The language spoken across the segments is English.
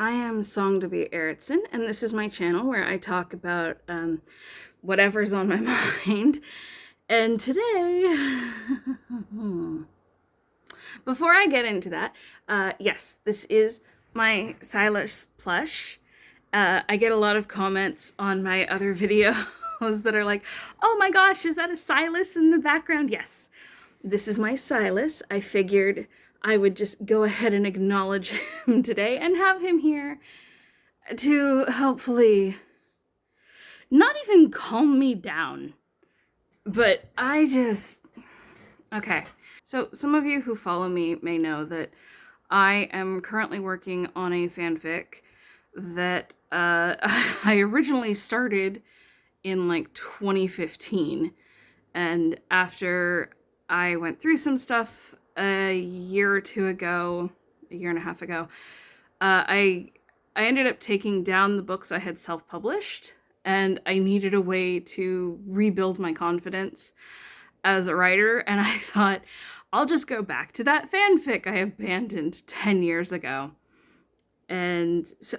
I am Song to be Erickson, and this is my channel where I talk about whatever's on my mind. And today, before I get into that, yes, this is my Silas plush. I get a lot of comments on my other videos that are like, oh my gosh, is that a Silas in the background? Yes, this is my Silas. I figured I would just go ahead and acknowledge him today and have him here to hopefully not even calm me down, but okay. So some of you who follow me may know that I am currently working on a fanfic that I originally started in like 2015, and after I went through some stuff a year or two ago, a year and a half ago, I ended up taking down the books I had self-published, and I needed a way to rebuild my confidence as a writer, and I thought, I'll just go back to that fanfic I abandoned 10 years ago. And so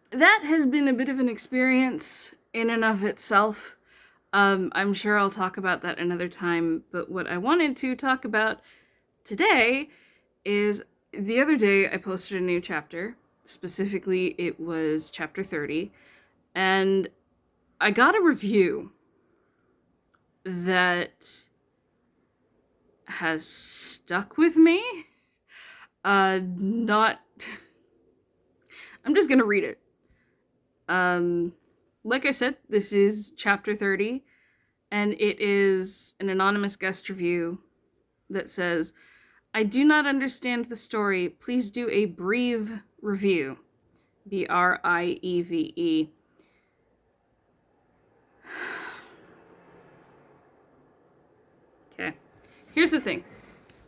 that has been a bit of an experience in and of itself. I'm sure I'll talk about that another time, but what I wanted to talk about today is the other day I posted a new chapter. Specifically, it was chapter 30, and I got a review that has stuck with me. I'm just gonna read it. Like I said, this is chapter 30, and it is an anonymous guest review that says, I do not understand the story. Please do a Breve review. Brieve. Okay. Here's the thing.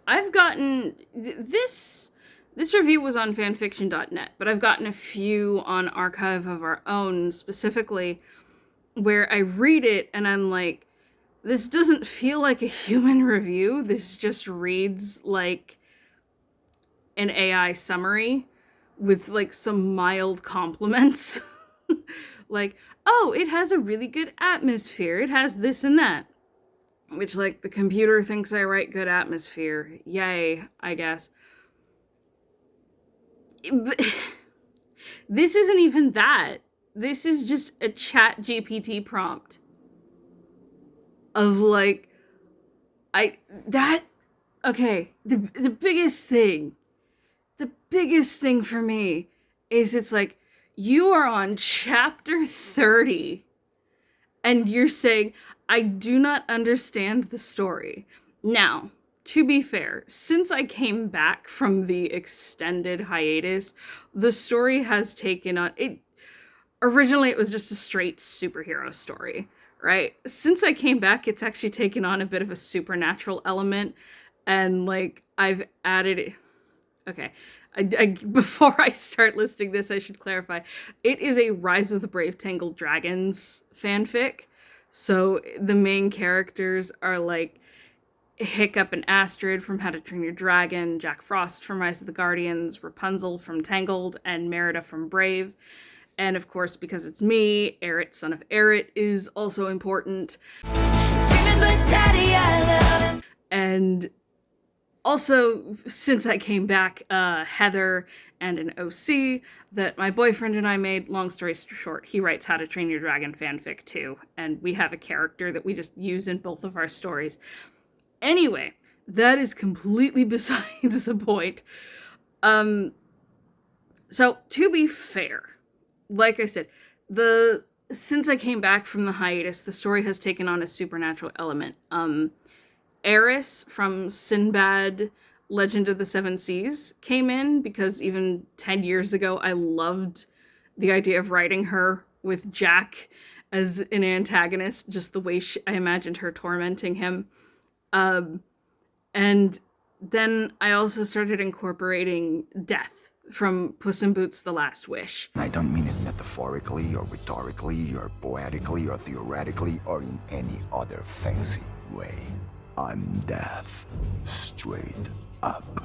I've gotten this review was on fanfiction.net, but I've gotten a few on Archive of Our Own specifically where I read it and I'm like, this doesn't feel like a human review. This just reads like an AI summary with like some mild compliments. Like, oh, it has a really good atmosphere. It has this and that. Which, like, the computer thinks I write good atmosphere. Yay, I guess. But this isn't even that. This is just a chat GPT prompt. Of, like, okay, the biggest thing for me is it's like, you are on chapter 30, and you're saying, I do not understand the story. Now, to be fair, since I came back from the extended hiatus, the story has taken on it. Originally, it was just a straight superhero story, right? Since I came back, it's actually taken on a bit of a supernatural element, and like I've added it. Okay, before I start listing this, I should clarify. It is a Rise of the Brave Tangled Dragons fanfic. So the main characters are like Hiccup and Astrid from How to Train Your Dragon, Jack Frost from Rise of the Guardians, Rapunzel from Tangled, and Merida from Brave. And of course, because it's me, Eret, son of Eret, is also important. Screaming, but Daddy, I love him. And also, since I came back, Heather and an OC that my boyfriend and I made. Long story short, he writes How to Train Your Dragon fanfic too, and we have a character that we just use in both of our stories. Anyway, that is completely besides the point. So to be fair, like I said, since I came back from the hiatus, the story has taken on a supernatural element. Eris from Sinbad Legend of the Seven Seas came in because even 10 years ago, I loved the idea of writing her with Jack as an antagonist, just the way I imagined her tormenting him. And then I also started incorporating Death from Puss in Boots: The Last Wish. I don't mean it metaphorically or rhetorically or poetically or theoretically or in any other fancy way. I'm Death, straight up.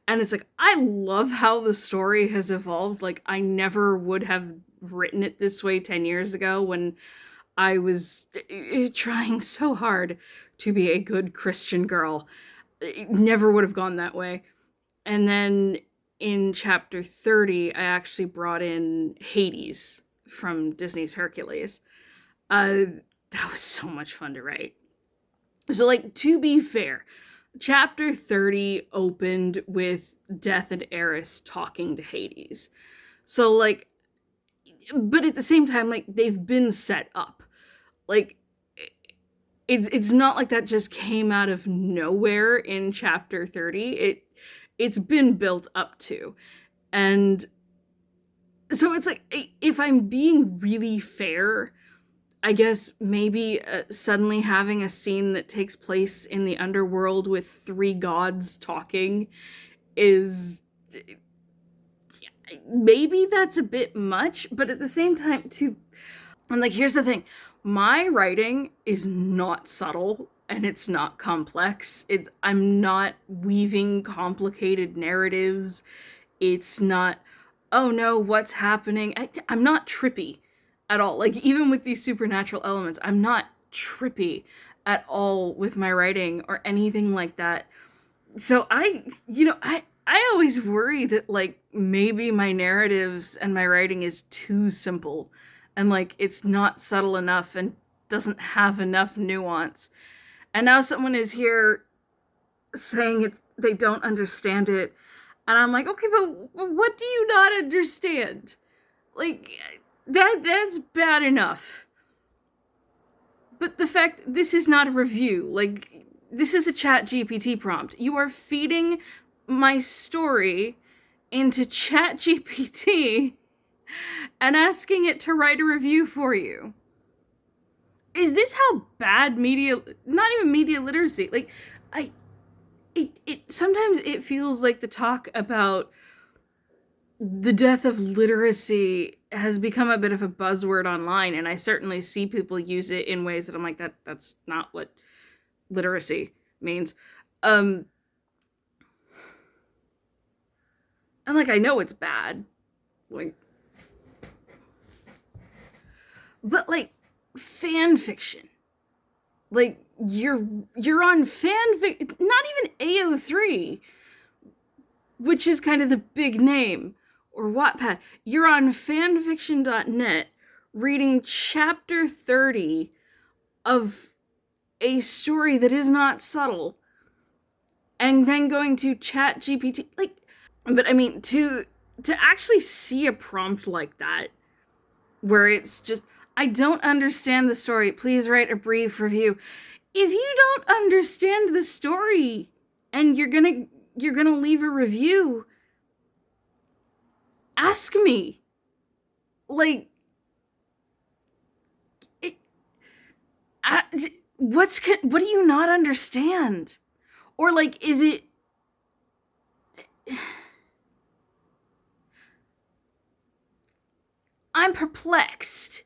And it's like, I love how the story has evolved. Like, I never would have written it this way 10 years ago when I was trying so hard to be a good Christian girl. It never would have gone that way. And then in chapter 30, I actually brought in Hades from Disney's Hercules. Uh, that was so much fun to write. So, like, to be fair, chapter 30 opened with Death and Eris talking to Hades. So, like, but at the same time, like, they've been set up. Like, it's not like that just came out of nowhere in chapter 30. It's been built up to. And so it's like, if I'm being really fair, I guess maybe suddenly having a scene that takes place in the underworld with 3 gods talking is, maybe that's a bit much, but at the same time too, and like, here's the thing, my writing is not subtle and it's not complex. I'm not weaving complicated narratives. It's not, oh no, what's happening? I'm not trippy at all. Like, even with these supernatural elements, I'm not trippy at all with my writing or anything like that. So I always worry that, like, maybe my narratives and my writing is too simple and, like, it's not subtle enough and doesn't have enough nuance. And now someone is here saying they don't understand it. And I'm like, okay, but what do you not understand? Like, that's bad enough. But the fact, this is not a review. Like, this is a Chat GPT prompt. You are feeding my story into Chat GPT and asking it to write a review for you. Is this how bad media, not even media literacy, like, it sometimes it feels like the talk about the death of literacy has become a bit of a buzzword online, and I certainly see people use it in ways that I'm like, that's not what literacy means. And like, I know it's bad, like, but like, fan fiction, like, you're on fanfic, not even AO3, which is kind of the big name, or Wattpad. You're on fanfiction.net reading chapter 30 of a story that is not subtle, and then going to Chat GPT, like, but I mean, to actually see a prompt like that, where it's just, I don't understand the story, please write a brief review. If you don't understand the story and you're gonna leave a review, ask me. Like, what do you not understand? Or like, is it, I'm perplexed.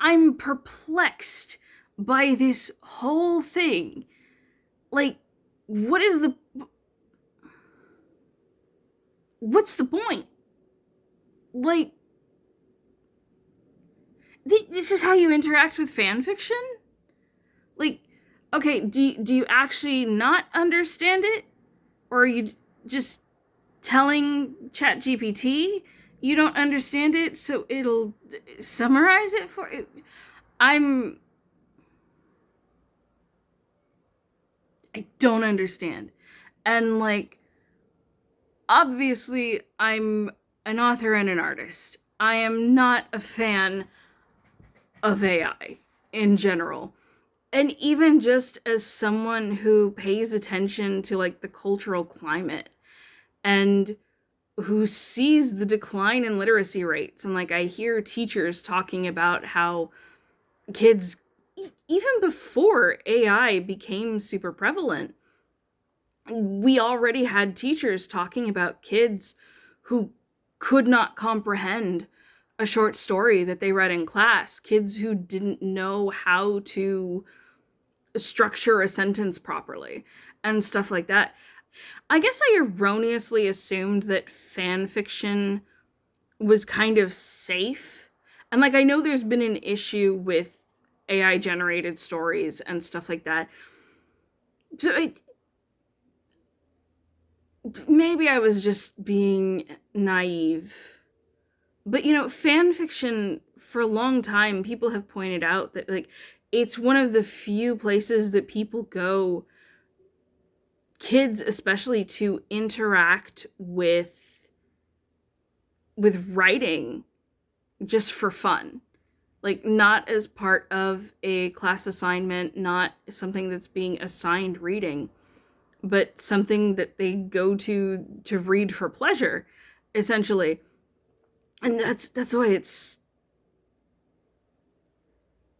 I'm perplexed by this whole thing. Like, what's the point? Like, this is how you interact with fan fiction? Like, okay, do you actually not understand it? Or are you just telling ChatGPT you don't understand it so it'll summarize it for you? I don't understand. And like, obviously, I'm an author and an artist. I am not a fan of AI in general. And even just as someone who pays attention to like the cultural climate and who sees the decline in literacy rates, and like, I hear teachers talking about how kids, even before AI became super prevalent, we already had teachers talking about kids who could not comprehend a short story that they read in class, kids who didn't know how to structure a sentence properly and stuff like that. I guess I erroneously assumed that fan fiction was kind of safe. And like, I know there's been an issue with AI generated stories and stuff like that. So maybe I was just being naive. But fan fiction, for a long time, people have pointed out that like it's one of the few places that people go, kids especially, to interact with writing just for fun. Like, not as part of a class assignment, not something that's being assigned reading, but something that they go to read for pleasure, essentially. And that's why it's,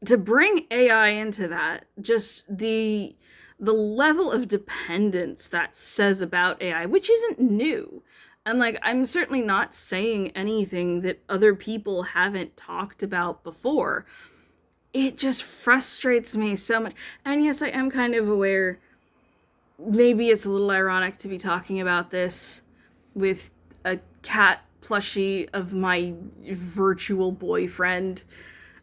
to bring AI into that, just the level of dependence that says about AI, which isn't new. And like, I'm certainly not saying anything that other people haven't talked about before. It just frustrates me so much. And yes, I am kind of aware, maybe it's a little ironic to be talking about this with a cat plushie of my virtual boyfriend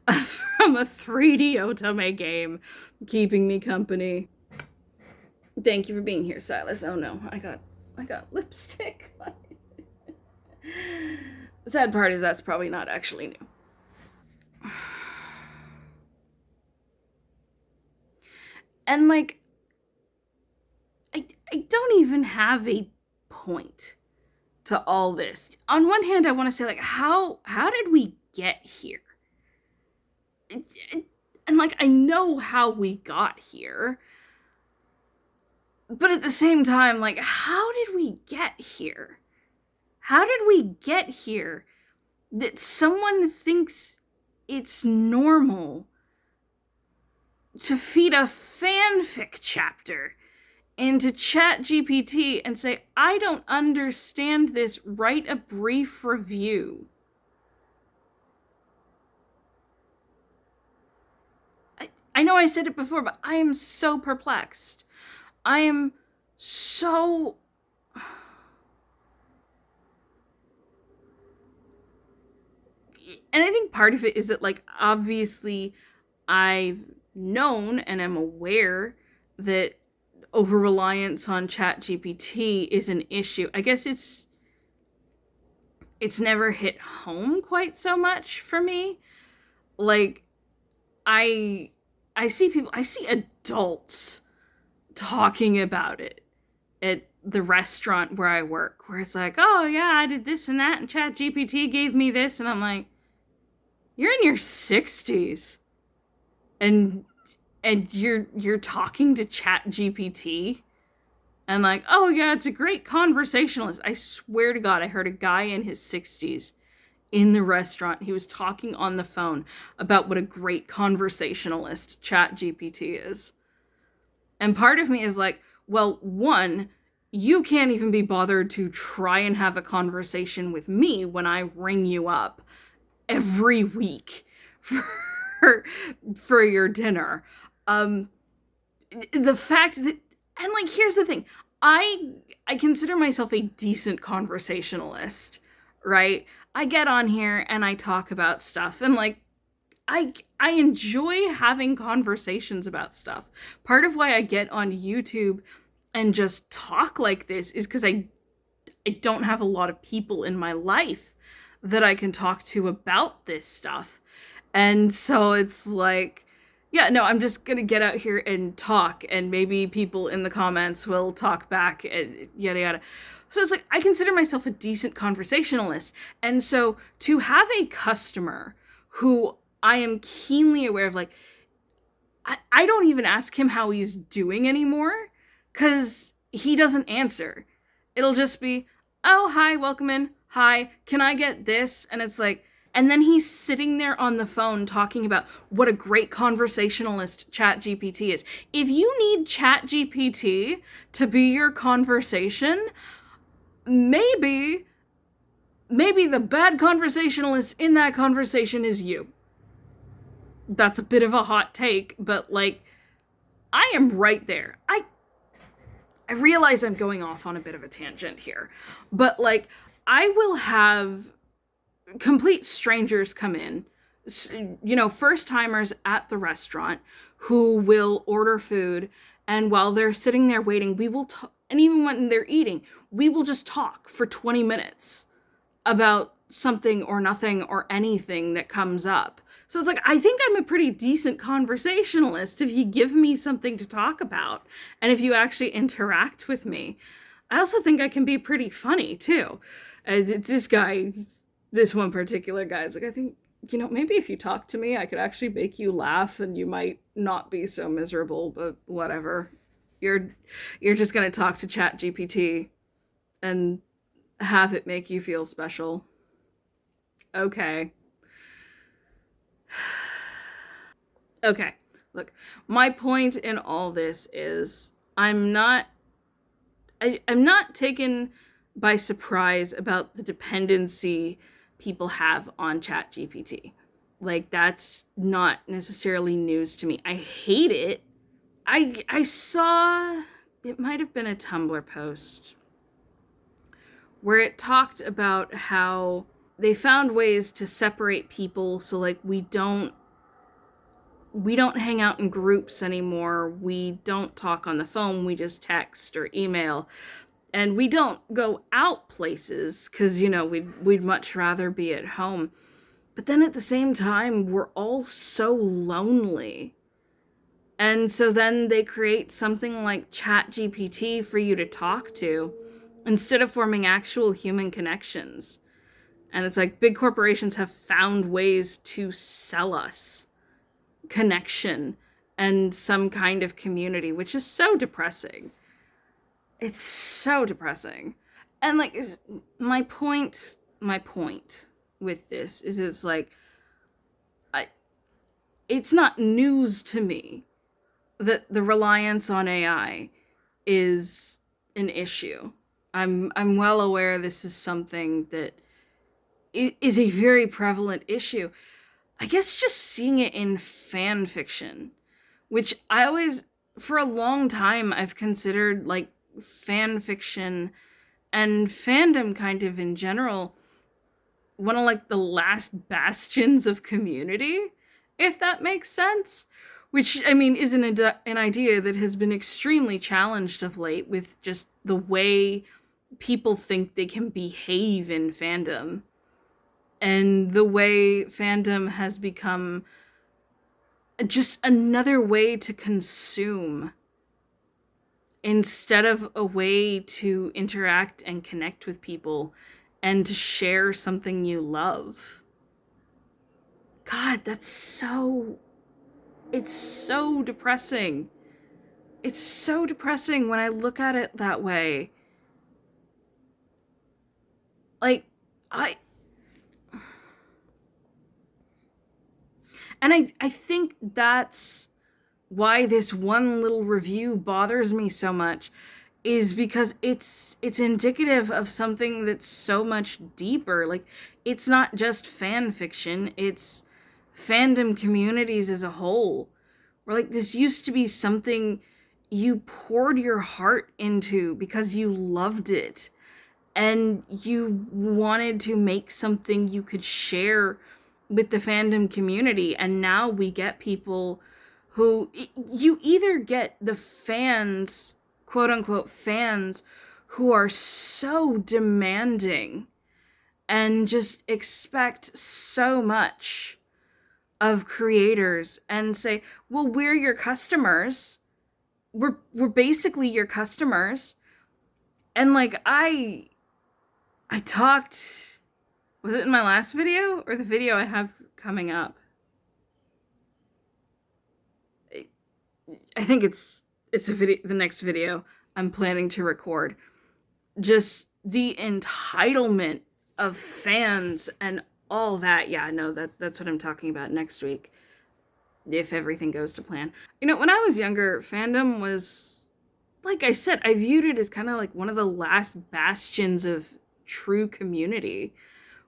from a 3D Otome game keeping me company. Thank you for being here, Silas. Oh no, I got lipstick. The sad part is that's probably not actually new. And like, I don't even have a point to all this. On one hand, I want to say, like, how did we get here? And like, I know how we got here, but at the same time, like, how did we get here? How did we get here that someone thinks it's normal to feed a fanfic chapter into ChatGPT and say, I don't understand this, write a brief review? I know I said it before, but I am so perplexed. I am so... And I think part of it is that, like, obviously I've known and am aware that over-reliance on ChatGPT is an issue. I guess it's never hit home quite so much for me. Like, I see adults talking about it at the restaurant where I work, where it's like, oh yeah, I did this and that, and ChatGPT gave me this, and I'm like, you're in your 60s, and you're talking to ChatGPT, and like, oh yeah, it's a great conversationalist. I swear to God, I heard a guy in his 60s in the restaurant. He was talking on the phone about what a great conversationalist ChatGPT is. And part of me is like, well, one, you can't even be bothered to try and have a conversation with me when I ring you up every week for your dinner. The fact that, and like, here's the thing, I consider myself a decent conversationalist, right? I get on here and I talk about stuff, and like, I enjoy having conversations about stuff. Part of why I get on YouTube and just talk like this is because I don't have a lot of people in my life that I can talk to about this stuff. And so it's like, yeah, no, I'm just gonna get out here and talk, and maybe people in the comments will talk back, and yada yada. So it's like, I consider myself a decent conversationalist. And so to have a customer who I am keenly aware of, like, I don't even ask him how he's doing anymore, because he doesn't answer. It'll just be, oh, hi, welcome in. Hi, can I get this? And it's like, and then he's sitting there on the phone talking about what a great conversationalist ChatGPT is. If you need ChatGPT to be your conversation, maybe the bad conversationalist in that conversation is you. That's a bit of a hot take, but like, I am right there. I realize I'm going off on a bit of a tangent here, but like I will have complete strangers come in, first timers at the restaurant who will order food, and while they're sitting there waiting, we will talk, and even when they're eating, we will just talk for 20 minutes about something or nothing or anything that comes up. So it's like, I think I'm a pretty decent conversationalist if you give me something to talk about and if you actually interact with me. I also think I can be pretty funny too. This one particular guy is like, I think, maybe if you talk to me, I could actually make you laugh and you might not be so miserable, but whatever. You're just going to talk to ChatGPT and have it make you feel special. Okay. Okay. Look, my point in all this is I'm not taken by surprise about the dependency people have on ChatGPT. Like, that's not necessarily news to me. I hate it. I saw, it might have been a Tumblr post where it talked about how they found ways to separate people, so like we don't hang out in groups anymore. We don't talk on the phone. We just text or email. And we don't go out places because, we'd much rather be at home. But then at the same time, we're all so lonely. And so then they create something like ChatGPT for you to talk to instead of forming actual human connections. And it's like big corporations have found ways to sell us connection and some kind of community, which is so depressing. It's so depressing. And like, my point with this is it's like, it's not news to me that the reliance on AI is an issue. I'm well aware this is something that is a very prevalent issue. I guess just seeing it in fan fiction, which I always, for a long time, I've considered like fan fiction and fandom kind of in general one of like the last bastions of community, if that makes sense. Which, I mean, is an idea that has been extremely challenged of late with just the way people think they can behave in fandom. And the way fandom has become just another way to consume instead of a way to interact and connect with people and to share something you love. God, it's so depressing. It's so depressing when I look at it that way. Like, I think that's why this one little review bothers me so much, is because it's indicative of something that's so much deeper. Like, it's not just fan fiction, it's fandom communities as a whole. Where like this used to be something you poured your heart into because you loved it and you wanted to make something you could share with the fandom community. And now we get people who, you either get the fans, quote unquote fans, who are so demanding and just expect so much of creators and say, well, we're your customers. We're basically your customers. And like, I talked, was it in my last video or the video I have coming up? I think it's a video, the next video I'm planning to record. Just the entitlement of fans and all that. Yeah, no, that's what I'm talking about next week, if everything goes to plan. When I was younger, fandom was, like I said, I viewed it as kind of like one of the last bastions of true community,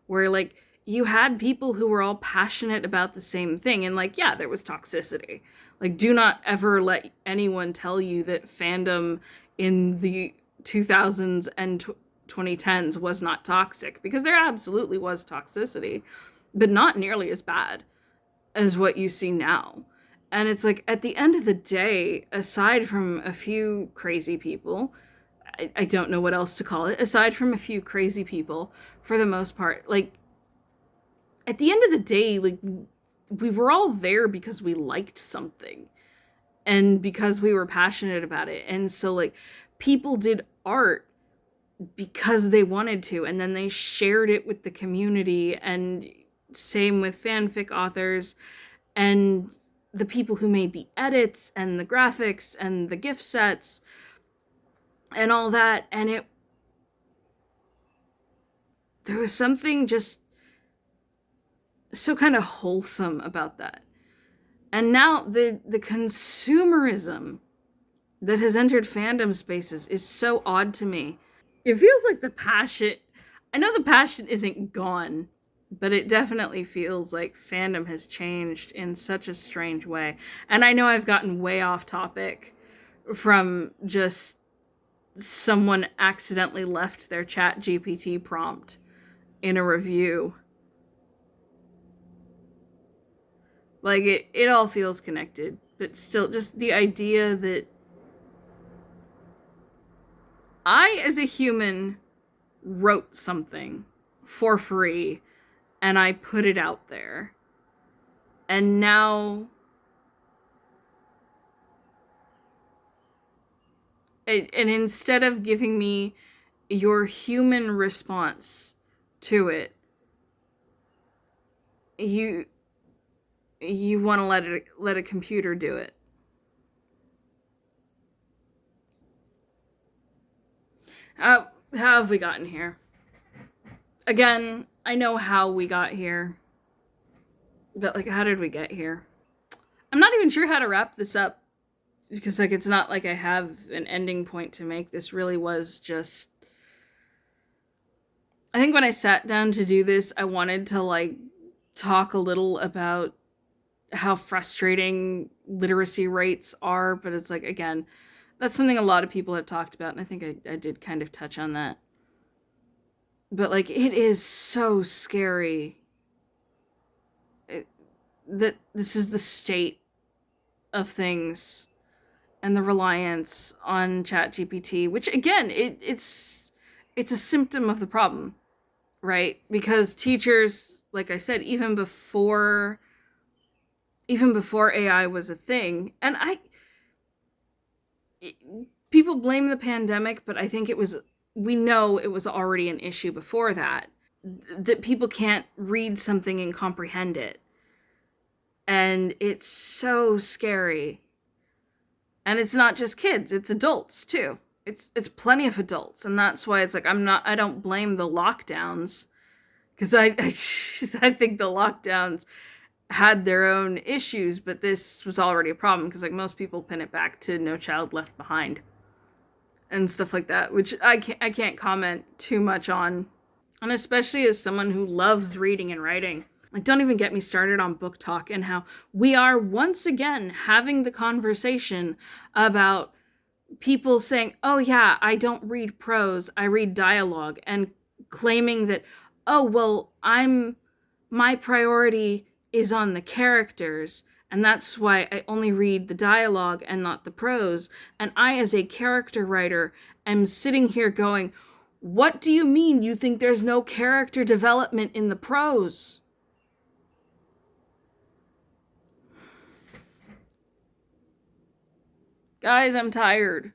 where like you had people who were all passionate about the same thing. And like, yeah, there was toxicity. Like, do not ever let anyone tell you that fandom in the 2000s and 2010s was not toxic, because there absolutely was toxicity, but not nearly as bad as what you see now. And it's like, at the end of the day, aside from a few crazy people, I don't know what else to call it, aside from a few crazy people, for the most part, like, at the end of the day, like, we were all there because we liked something and because we were passionate about it. And so, like, people did art because they wanted to, and then they shared it with the community, and same with fanfic authors and the people who made the edits and the graphics and the gift sets and all that. And there was something just so kind of wholesome about that. And now the consumerism that has entered fandom spaces is so odd to me. It feels like the passion, I know the passion isn't gone, but it definitely feels like fandom has changed in such a strange way. And I know I've gotten way off topic from just someone accidentally left their chat GPT prompt in a review. Like, it all feels connected, but still, just the idea that I, as a human, wrote something for free and I put it out there. And now and instead of giving me your human response to it, you want to let a computer do it. How have we gotten here? Again, I know how we got here, but like, how did we get here? I'm not even sure how to wrap this up, because like, it's not like I have an ending point to make. This really was just, I think when I sat down to do this, I wanted to like talk a little about how frustrating literacy rates are, but it's like, again, that's something a lot of people have talked about, and I think I did kind of touch on that. But like, it is so scary that this is the state of things and the reliance on ChatGPT, which again, it's a symptom of the problem, right? Because teachers, like I said, even before AI was a thing, and people blame the pandemic, but I think we know it was already an issue before that people can't read something and comprehend it. And it's so scary. And it's not just kids, it's adults too. It's plenty of adults. And that's why it's like, I don't blame the lockdowns, because I think the lockdowns had their own issues, but this was already a problem, because like, most people pin it back to No Child Left Behind and stuff like that, which I can't comment too much on. And especially as someone who loves reading and writing, like, don't even get me started on book talk and how we are once again having the conversation about people saying, oh yeah, I don't read prose, I read dialogue, and claiming that, oh, well, my priority is on the characters, and that's why I only read the dialogue and not the prose. And I, as a character writer, am sitting here going, what do you mean you think there's no character development in the prose? Guys, I'm tired.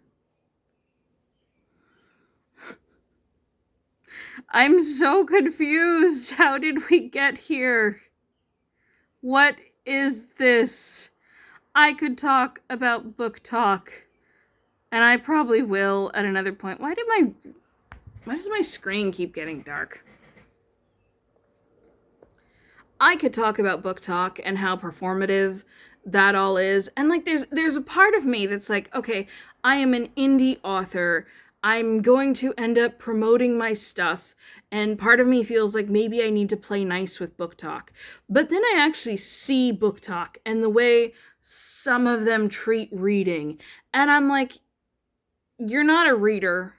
I'm so confused. How did we get here? What is this? I could talk about book talk, and I probably will at another point. Why does my screen keep getting dark? I could talk about book talk and how performative that all is. And like, there's a part of me that's like, okay, I am an indie author. I'm going to end up promoting my stuff, and part of me feels like maybe I need to play nice with Book Talk. But then I actually see Book Talk and the way some of them treat reading, and I'm like, you're not a reader.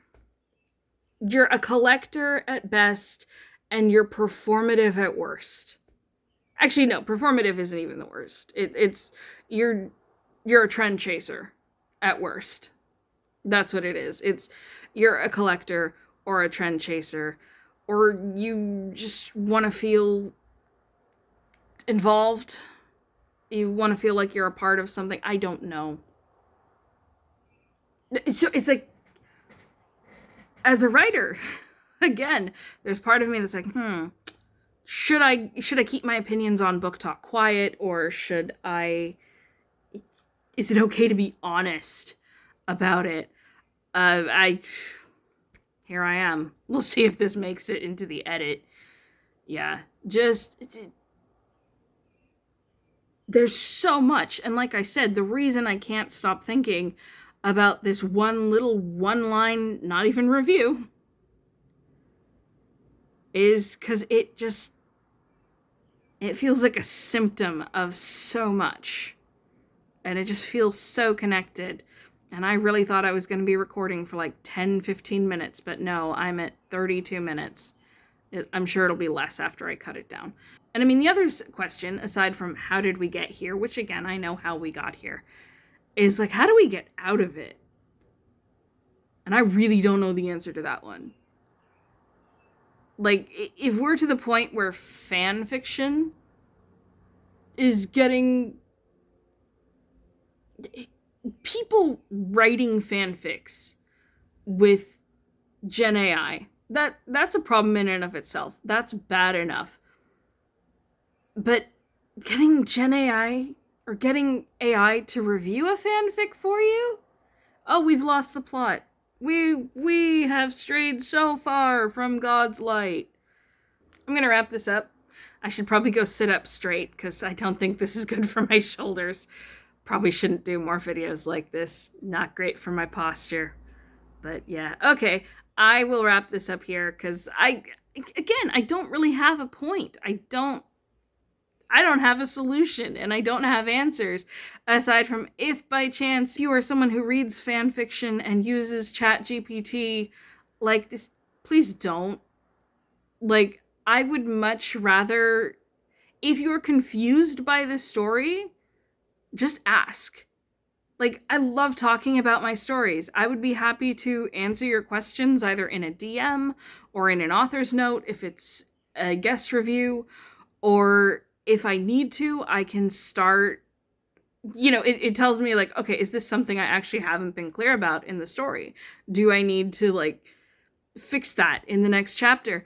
You're a collector at best, and you're performative at worst. Actually, no, performative isn't even the worst. It's you're a trend chaser at worst. That's what it is. It's you're a collector or a trend chaser, or you just want to feel involved. You want to feel like you're a part of something. I don't know. So it's like, as a writer, again, there's part of me that's like, should I keep my opinions on Book Talk quiet, or should I? Is it okay to be honest about it? Here I am. We'll see if this makes it into the edit. Yeah, there's so much, and like I said, the reason I can't stop thinking about this one little one-line, not even review, is because it feels like a symptom of so much. And it just feels so connected. And I really thought I was going to be recording for like 10, 15 minutes, but no, I'm at 32 minutes. I'm sure it'll be less after I cut it down. And I mean, the other question, aside from how did we get here, which again, I know how we got here, is like, how do we get out of it? And I really don't know the answer to that one. Like, if we're to the point where fan fiction is getting people writing fanfics with Gen AI, that's a problem in and of itself. That's bad enough. But getting Gen AI or getting AI to review a fanfic for you? Oh, we've lost the plot. We have strayed so far from God's light. I'm gonna wrap this up. I should probably go sit up straight because I don't think this is good for my shoulders. Probably shouldn't do more videos like this. Not great for my posture. But yeah, okay. I will wrap this up here because I don't really have a point. I don't have a solution, and I don't have answers, aside from if by chance you are someone who reads fan fiction and uses ChatGPT like this, please don't. Like, I would much rather, if you're confused by this story, just ask. Like, I love talking about my stories. I would be happy to answer your questions either in a DM or in an author's note if it's a guest review, or if I need to, I can start, it tells me like, okay, is this something I actually haven't been clear about in the story? Do I need to like fix that in the next chapter?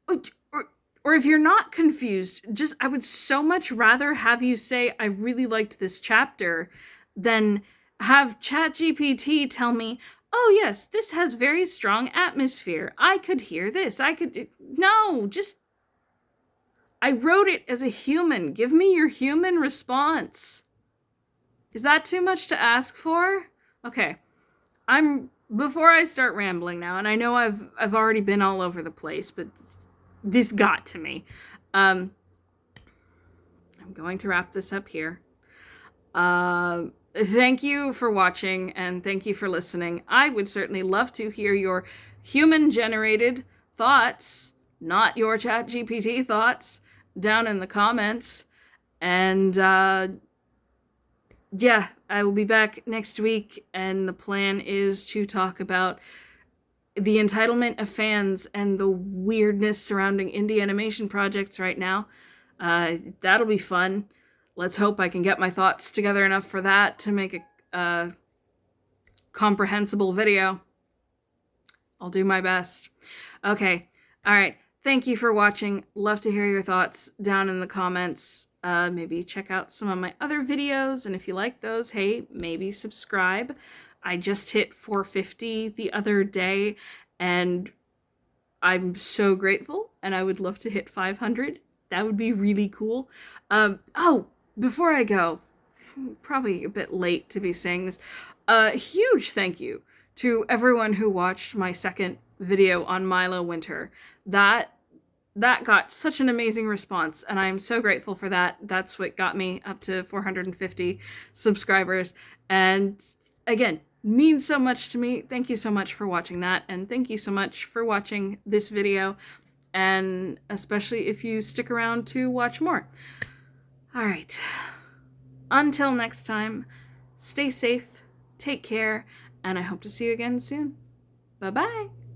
Or if you're not confused, I would so much rather have you say, I really liked this chapter, than have ChatGPT tell me, oh yes, this has very strong atmosphere. I could hear this. No, I wrote it as a human. Give me your human response. Is that too much to ask for? Okay. Before I start rambling now, and I know I've already been all over the place, but this got to me. I'm going to wrap this up here. Thank you for watching, and thank you for listening. I would certainly love to hear your human-generated thoughts, not your ChatGPT thoughts, down in the comments. And yeah, I will be back next week, and the plan is to talk about the entitlement of fans and the weirdness surrounding indie animation projects right now. That'll be fun. Let's hope I can get my thoughts together enough for that to make a comprehensible video. I'll do my best. Okay. All right. Thank you for watching. Love to hear your thoughts down in the comments. Maybe check out some of my other videos, and if you like those, hey, maybe subscribe. I just hit 450 the other day, and I'm so grateful, and I would love to hit 500. That would be really cool. Oh, before I go, probably a bit late to be saying this, huge thank you to everyone who watched my second video on Milo Winter. That got such an amazing response, and I'm so grateful for that. That's what got me up to 450 subscribers. And again, means so much to me. Thank you so much for watching that, and thank you so much for watching this video, and especially if you stick around to watch more. All right. Until next time, stay safe, take care, and I hope to see you again soon. Bye-bye.